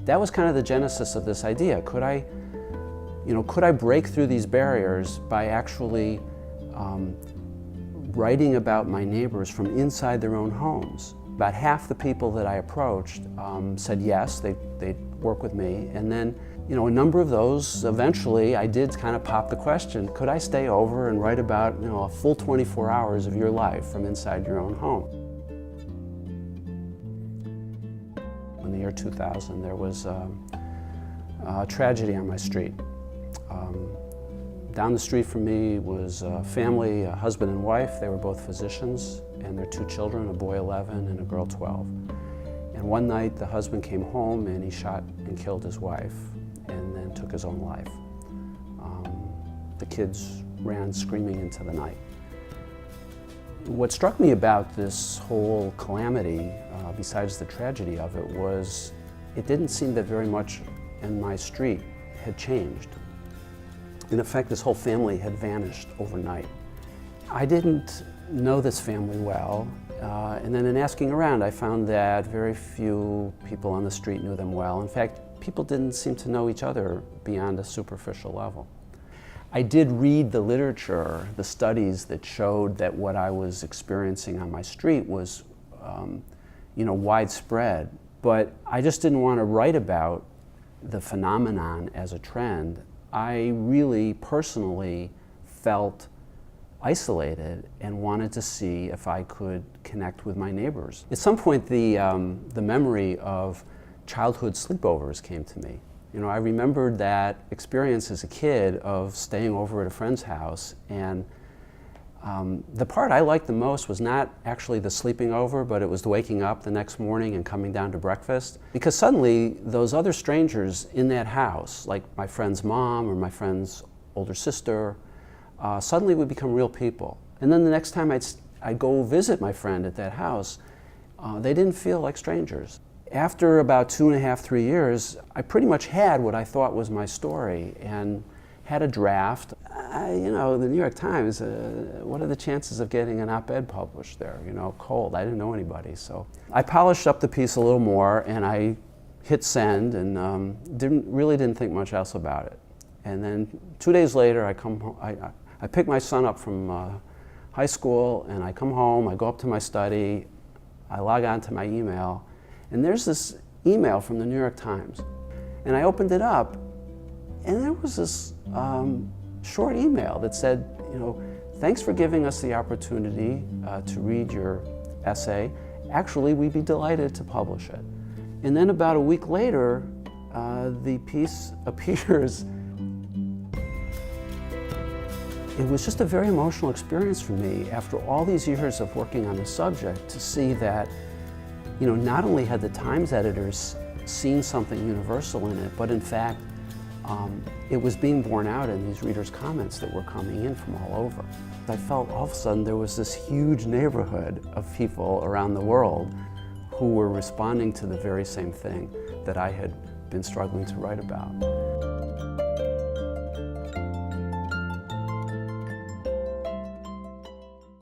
that was kind of the genesis of this idea. Could I break through these barriers by actually writing about my neighbors from inside their own homes? About half the people that I approached said yes, they'd work with me. And then, a number of those, eventually, I did kind of pop the question, could I stay over and write about, a full 24 hours of your life from inside your own home? In the year 2000, there was a tragedy on my street. Down the street from me was a family, a husband and wife. They were both physicians, and their 2 children, a boy 11 and a girl 12. And one night the husband came home and he shot and killed his wife and then took his own life. The kids ran screaming into the night. What struck me about this whole calamity, besides the tragedy of it, was it didn't seem that very much in my street had changed. In effect, this whole family had vanished overnight. I didn't know this family well, and then in asking around, I found that very few people on the street knew them well. In fact, people didn't seem to know each other beyond a superficial level. I did read the literature, the studies that showed that what I was experiencing on my street was, widespread, but I just didn't want to write about the phenomenon as a trend. I really personally felt isolated and wanted to see if I could connect with my neighbors. At some point, the memory of childhood sleepovers came to me. I remembered that experience as a kid of staying over at a friend's house, and the part I liked the most was not actually the sleeping over, but it was the waking up the next morning and coming down to breakfast. Because suddenly, those other strangers in that house, like my friend's mom or my friend's older sister, suddenly would become real people. And then the next time I'd go visit my friend at that house, they didn't feel like strangers. After about 2.5, 3 years, I pretty much had what I thought was my story and had a draft. The New York Times, what are the chances of getting an op-ed published there? Cold. I didn't know anybody. So I polished up the piece a little more and I hit send and really didn't think much else about it. And then 2 days later, I come home. I pick my son up from high school and I come home, I go up to my study, I log on to my email, and there's this email from the New York Times. And I opened it up, and there was this short email that said, thanks for giving us the opportunity to read your essay. Actually, we'd be delighted to publish it. And then about a week later, the piece appears. It was just a very emotional experience for me after all these years of working on the subject to see that, not only had the Times editors seen something universal in it, but in fact, it was being borne out in these readers' comments that were coming in from all over. I felt all of a sudden there was this huge neighborhood of people around the world who were responding to the very same thing that I had been struggling to write about.